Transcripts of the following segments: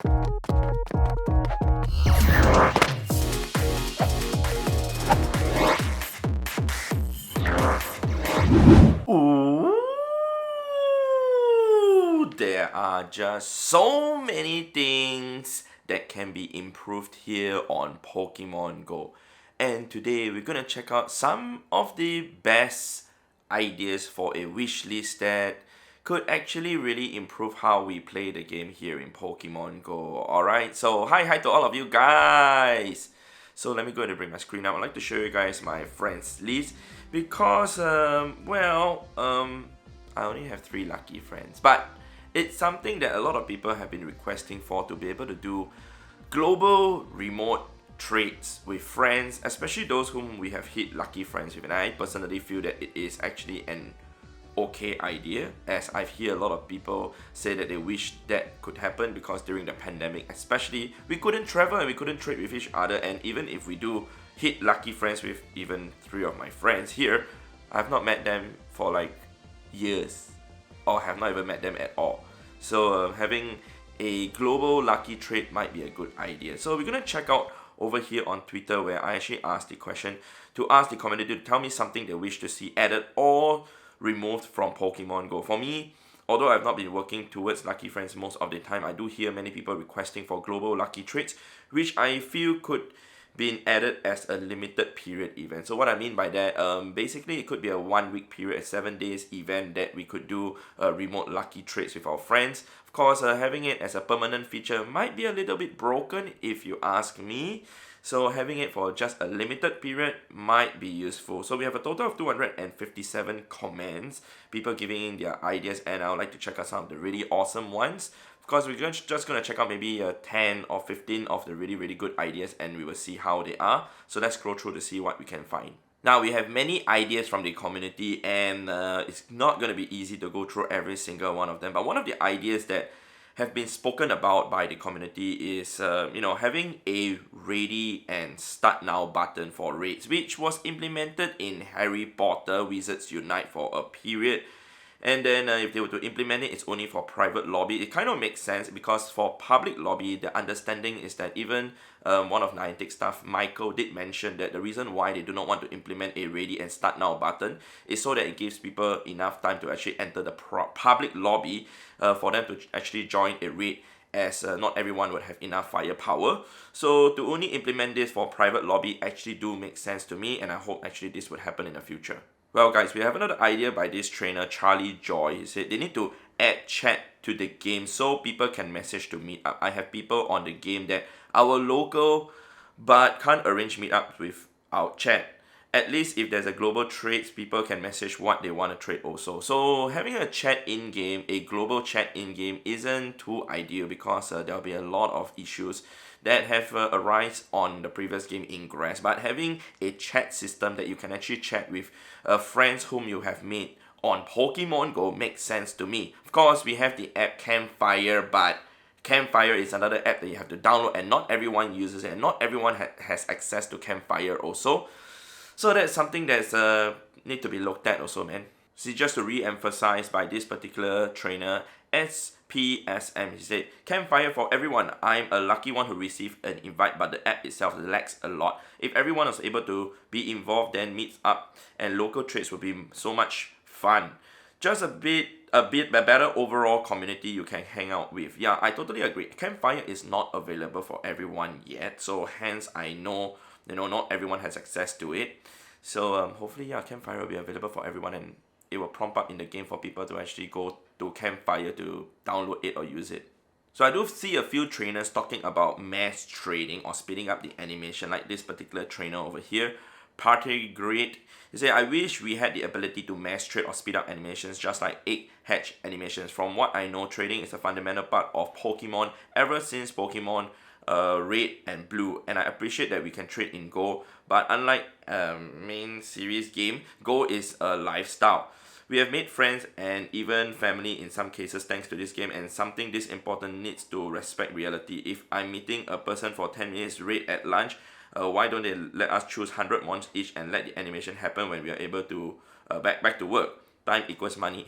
Ooh, there are just so many things that can be improved here on Pokemon Go. And today we're gonna check out some of the best ideas for a wish list that could actually really improve how we play the game here in Pokemon Go. Alright, so hi to all of you guys. So let me go ahead and bring my screen up. I'd like to show you guys my friends list because I only have 3 lucky friends, but it's something that a lot of people have been requesting for, to be able to do global remote trades with friends, especially those whom we have hit lucky friends with. And I personally feel that it is actually an okay idea, as I've heard a lot of people say that they wish that could happen because during the pandemic especially, we couldn't travel and we couldn't trade with each other. And even if we do hit lucky friends with even 3 of my friends here, I've not met them for like years, or have not even met them at all. So having a global lucky trade might be a good idea. So we're gonna check out over here on Twitter, where I actually asked the question to ask the community to tell me something they wish to see added or removed from Pokemon Go. For me, although I've not been working towards lucky friends most of the time, I do hear many people requesting for global lucky trades, which I feel could be added as a limited period event. So what I mean by that, basically it could be a 1 week period, a 7 days event that we could do remote lucky trades with our friends. Of course, having it as a permanent feature might be a little bit broken if you ask me. So having it for just a limited period might be useful. So we have a total of 257 comments, people giving in their ideas, and I would like to check out some of the really awesome ones. Of course, we're just going to check out maybe 10 or 15 of the really good ideas, and we will see how they are. So let's scroll through to see what we can find. Now, we have many ideas from the community, and it's not going to be easy to go through every single one of them. But one of the ideas that have been spoken about by the community is having a ready and start now button for raids, which was implemented in Harry Potter Wizards Unite for a period. And then if they were to implement it, it's only for private lobby. It kind of makes sense because for public lobby, the understanding is that even one of Niantic staff, Michael, did mention that the reason why they do not want to implement a ready and start now button is so that it gives people enough time to actually enter the public lobby for them to actually join a raid, as not everyone would have enough firepower. So to only implement this for private lobby actually do make sense to me, and I hope actually this would happen in the future. Well guys, we have another idea by this trainer, Charlie Joy. He said they need to add chat to the game so people can message to meet up. I have people on the game that are local but can't arrange meetups without chat. At least if there's a global trades, people can message what they want to trade also. So having a chat in-game, a global chat in-game isn't too ideal because there'll be a lot of issues that have arise on the previous game Ingress. But having a chat system that you can actually chat with friends whom you have made on Pokemon Go makes sense to me. Of course, we have the app Campfire, but Campfire is another app that you have to download, and not everyone uses it, and not everyone has access to Campfire also. So that's something that's need to be looked at also, man. See, just to re-emphasize by this particular trainer, SPSM, he said, Campfire for everyone. I'm a lucky one who received an invite, but the app itself lags a lot. If everyone was able to be involved, then meets up and local trades would be so much fun. Just a bit better overall community you can hang out with. Yeah, I totally agree. Campfire is not available for everyone yet, so hence I know not everyone has access to it. So hopefully, yeah, Campfire will be available for everyone, and it will prompt up in the game for people to actually go to Campfire to download it or use it. So I do see a few trainers talking about mass trading or speeding up the animation, like this particular trainer over here, Party Grid. He said, I wish we had the ability to mass trade or speed up animations just like egg hatch animations. From what I know, trading is a fundamental part of Pokemon ever since Pokemon Red and Blue, and I appreciate that we can trade in Go, but unlike main series game, Go is a lifestyle. We have made friends and even family in some cases thanks to this game, and something this important needs to respect reality. If I'm meeting a person for 10 minutes raid at lunch, why don't they let us choose 100 mons each and let the animation happen when we are able to back to work? Time equals money.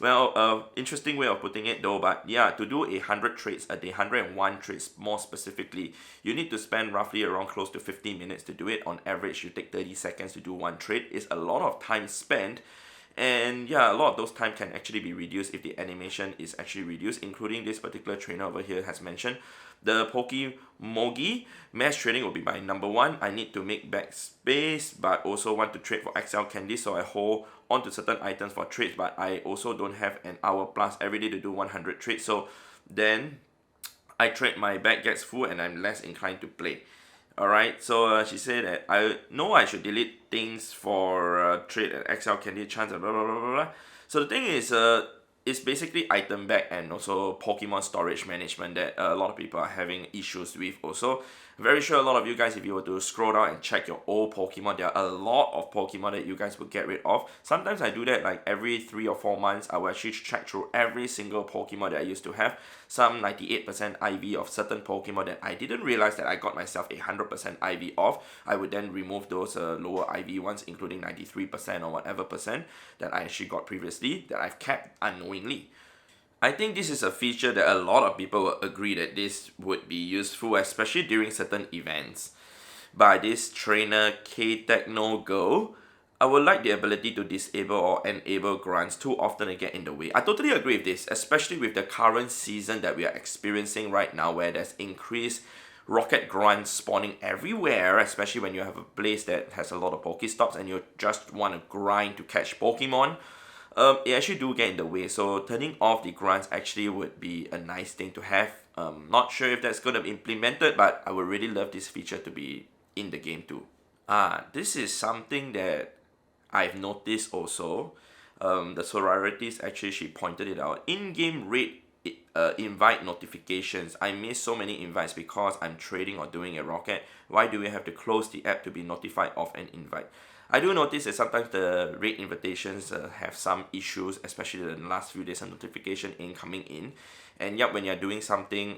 Well, interesting way of putting it though, but yeah, to do 100 trades a day, 101 trades more specifically, you need to spend roughly around close to 50 minutes to do it. On average, you take 30 seconds to do one trade. It's a lot of time spent, and yeah, a lot of those time can actually be reduced if the animation is actually reduced, including this particular trainer over here has mentioned. The Pokemogi mass trading will be my number one. I need to make back space, but also want to trade for XL candy, so I hold on to certain items for trades, but I also don't have an hour plus every day to do 100 trades. So then I trade, my bag gets full and I'm less inclined to play. Alright, so she said that I know I should delete things for trade at XL candy chance, blah blah blah blah blah. So the thing is, it's basically item bag and also Pokemon storage management that a lot of people are having issues with also. Very sure a lot of you guys, if you were to scroll down and check your old Pokemon, there are a lot of Pokemon that you guys will get rid of. Sometimes I do that like every 3 or 4 months. I will actually check through every single Pokemon that I used to have. Some 98% IV of certain Pokemon that I didn't realize that I got myself 100% IV of. I would then remove those lower IV ones, including 93% or whatever percent that I actually got previously that I've kept unknowingly. I think this is a feature that a lot of people will agree that this would be useful, especially during certain events. By this trainer K-Techno Go, I would like the ability to disable or enable grunts too often to get in the way. I totally agree with this, especially with the current season that we are experiencing right now, where there's increased rocket grunts spawning everywhere, especially when you have a place that has a lot of Pokestops and you just want to grind to catch Pokemon. It actually do get in the way, so turning off the grunts actually would be a nice thing to have. Not sure if that's going to be implemented, but I would really love this feature to be in the game too. This is something that I've noticed also. The sororities, actually, she pointed it out. In-game raid invite notifications. I miss so many invites because I'm trading or doing a rocket. Why do we have to close the app to be notified of an invite? I do notice that sometimes the raid invitations have some issues, especially the last few days of notification incoming in. And yep, when you're doing something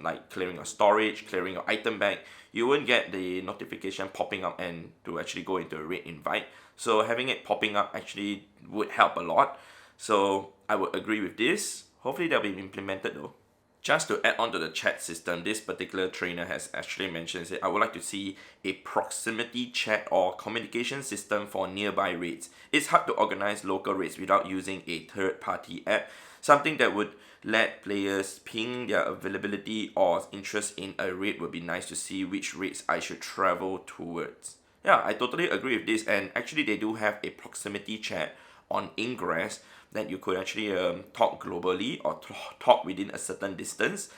like clearing your storage, clearing your item bag, you won't get the notification popping up and to actually go into a raid invite. So having it popping up actually would help a lot. So I would agree with this. Hopefully that'll be implemented though. Just to add on to the chat system, this particular trainer has actually mentioned that I would like to see a proximity chat or communication system for nearby raids. It's hard to organize local raids without using a third-party app. Something that would let players ping their availability or interest in a raid would be nice to see which raids I should travel towards. Yeah, I totally agree with this, and actually they do have a proximity chat on Ingress that you could actually talk globally or talk within a certain distance.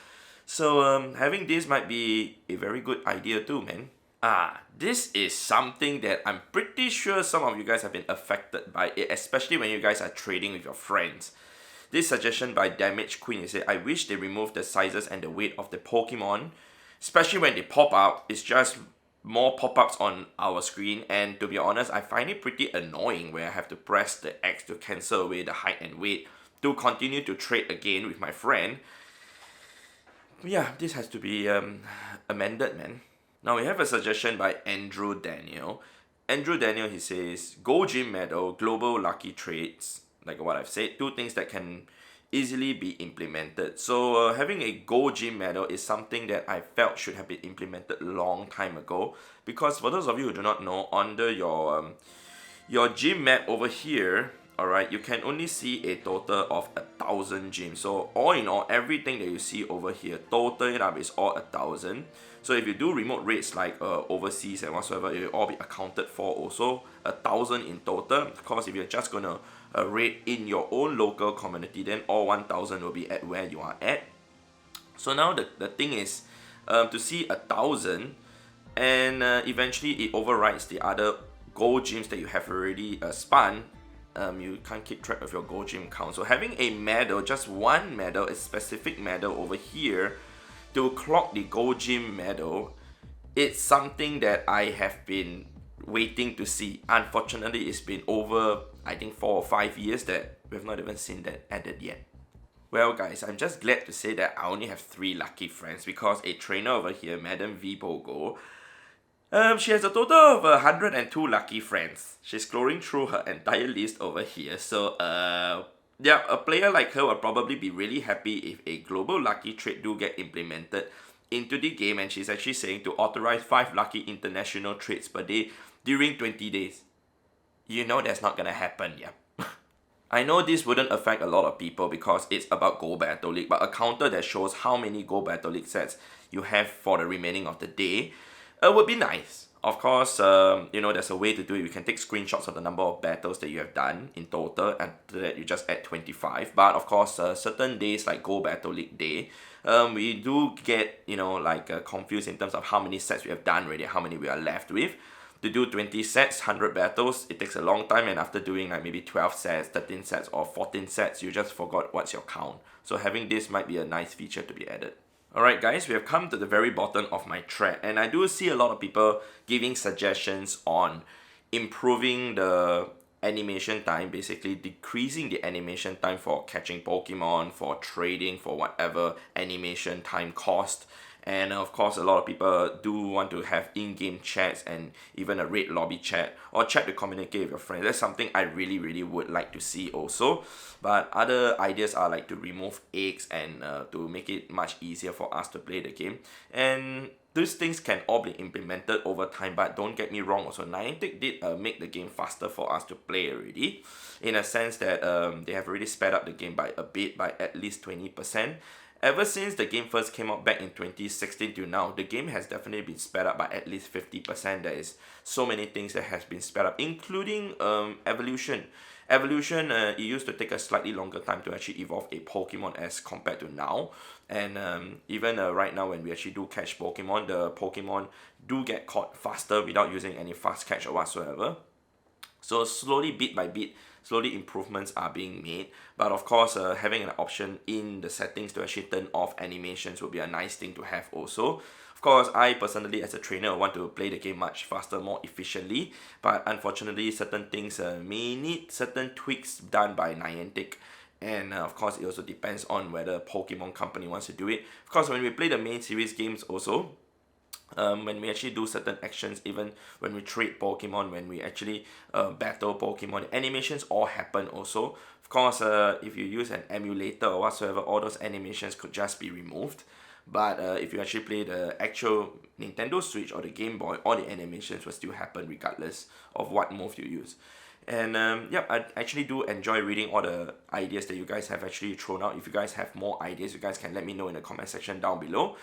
So having this might be a very good idea too, man. This is something that I'm pretty sure some of you guys have been affected by it, especially when you guys are trading with your friends. This suggestion by Damage Queen is that I wish they removed the sizes and the weight of the Pokemon, especially when they pop out. It's just more pop-ups on our screen, and to be honest, I find it pretty annoying where I have to press the X to cancel away the height and weight to continue to trade again with my friend. Yeah, this has to be amended, man. Now we have a suggestion by Andrew Daniel. Andrew Daniel, he says, Go Gym Medal, Global Lucky Trades, like what I've said, 2 things that can easily be implemented. So having a Go Gym medal is something that I felt should have been implemented long time ago, because for those of you who do not know, under your gym map over here, alright, you can only see a total of 1,000 gyms. So all in all, everything that you see over here, total it up is all 1,000. So if you do remote raids like overseas and whatsoever, it will all be accounted for also, 1,000 in total. Of course, if you're just gonna raid in your own local community, then all 1,000 will be at where you are at. So now the thing is, to see 1,000, and eventually it overrides the other gold gyms that you have already spun. You can't keep track of your gold gym count. So having a medal, just one medal, a specific medal over here to clock the gold gym medal, it's something that I have been waiting to see. Unfortunately, it's been over, I think, 4 or 5 years that we have not even seen that added yet. Well guys, I'm just glad to say that I only have 3 lucky friends, because a trainer over here, Madam V Pogo, she has a total of 102 lucky friends. She's scrolling through her entire list over here, so yeah, a player like her will probably be really happy if a global lucky trait do get implemented into the game, and she's actually saying to authorize 5 lucky international trades per day during 20 days. You know that's not gonna happen, yeah. I know this wouldn't affect a lot of people because it's about Go Battle League, but a counter that shows how many Go Battle League sets you have for the remaining of the day would be nice. Of course, there's a way to do it. You can take screenshots of the number of battles that you have done in total, and after that you just add 25. But of course, certain days like Go Battle League Day, we do get, confused in terms of how many sets we have done already, how many we are left with. To do 20 sets, 100 battles, it takes a long time, and after doing like maybe 12 sets, 13 sets, or 14 sets, you just forgot what's your count. So having this might be a nice feature to be added. Alright guys, we have come to the very bottom of my thread, and I do see a lot of people giving suggestions on improving the animation time, basically decreasing the animation time for catching Pokemon, for trading, for whatever animation time cost. And of course, a lot of people do want to have in-game chats and even a raid lobby chat or chat to communicate with your friends. That's something I really would like to see also. But other ideas are like to remove eggs and to make it much easier for us to play the game. And these things can all be implemented over time, but don't get me wrong also, Niantic did make the game faster for us to play already, in a sense that they have already sped up the game by a bit, by at least 20%. Ever since the game first came out back in 2016 till now, the game has definitely been sped up by at least 50%. There is so many things that has been sped up, including evolution. Evolution, it used to take a slightly longer time to actually evolve a Pokemon as compared to now. And even right now when we actually do catch Pokemon, the Pokemon do get caught faster without using any fast catch or whatsoever. So slowly, bit by bit, slowly improvements are being made. But of course, having an option in the settings to actually turn off animations would be a nice thing to have also. Of course, I personally as a trainer want to play the game much faster, more efficiently. But unfortunately, certain things may need certain tweaks done by Niantic. And of course, it also depends on whether Pokemon Company wants to do it. Of course, when we play the main series games also, when we actually do certain actions, even when we trade Pokemon, when we actually battle Pokemon, animations all happen also. Of course, if you use an emulator or whatsoever, all those animations could just be removed. But if you actually play the actual Nintendo Switch or the Game Boy, all the animations will still happen regardless of what move you use. And I actually do enjoy reading all the ideas that you guys have actually thrown out. If you guys have more ideas, you guys can let me know in the comment section down below.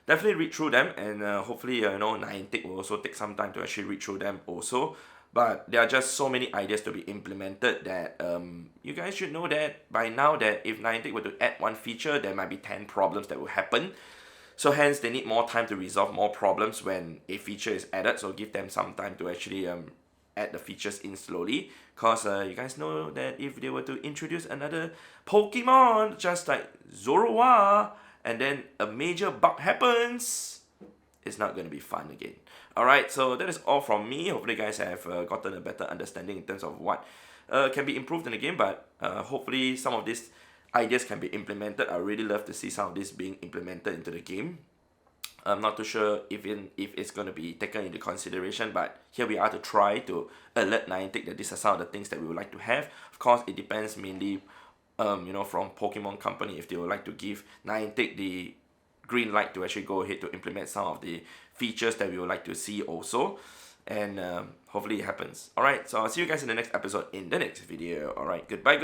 Definitely read through them, and hopefully Niantic will also take some time to actually read through them also. But there are just so many ideas to be implemented that you guys should know that by now, that if Niantic were to add one feature, there might be 10 problems that will happen. So hence they need more time to resolve more problems when a feature is added. So give them some time to actually add the features in slowly. Cause you guys know that if they were to introduce another Pokemon just like Zoroark, and then a major bug happens, it's not going to be fun again. Alright, so that is all from me. Hopefully you guys have gotten a better understanding in terms of what can be improved in the game, but hopefully some of these ideas can be implemented. I really love to see some of this being implemented into the game. I'm not too sure if it's going to be taken into consideration, but here we are to try to alert Niantic that these are some of the things that we would like to have. Of course, it depends mainly from Pokemon Company if they would like to give Niantic the green light to actually go ahead to implement some of the features that we would like to see also. And hopefully it happens. Alright, so I'll see you guys in the next episode in the next video. Alright, goodbye.